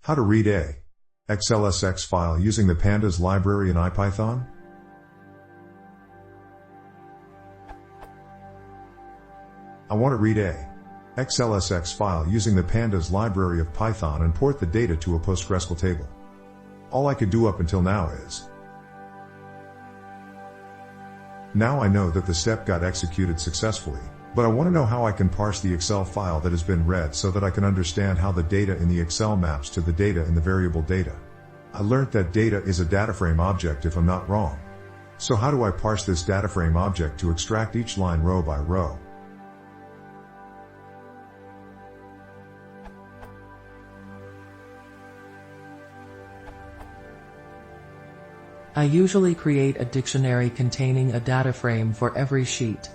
How to read a xlsx file using the pandas library in iPython? I want to read a xlsx file using the pandas library of Python and port the data to a PostgreSQL table. All I could do up until now is. Now I know that the step got executed successfully, but I want to know how I can parse the Excel file that has been read so that I can understand how the data in the Excel maps to the data in the variable data. I learned that data is a dataframe object if I'm not wrong. So how do I parse this dataframe object to extract each line row by row? I usually create a dictionary containing a data frame for every sheet.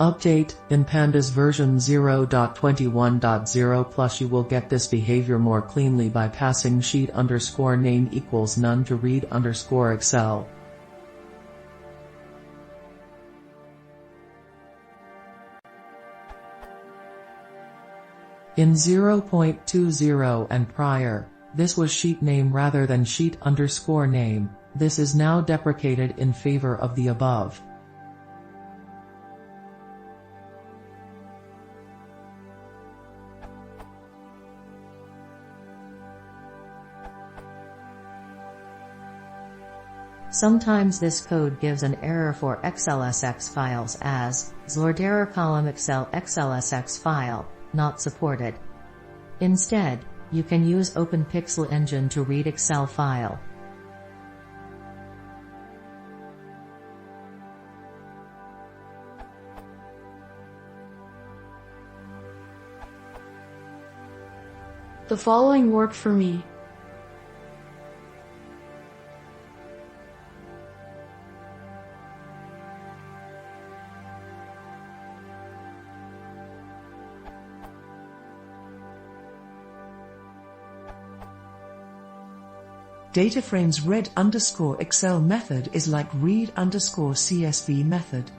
Update in pandas version 0.21.0 plus you will get this behavior more cleanly by passing sheet_name equals none to read_Excel. In 0.20 and prior, this was sheet name rather than sheet_name. This is now deprecated in favor of the above. Sometimes this code gives an error for xlsx files as xlorderror column excel xlsx file, not supported. Instead, you can use OpenPixel engine to read Excel file. The following worked for me. Dataframe's read_Excel method is like read_CSV method.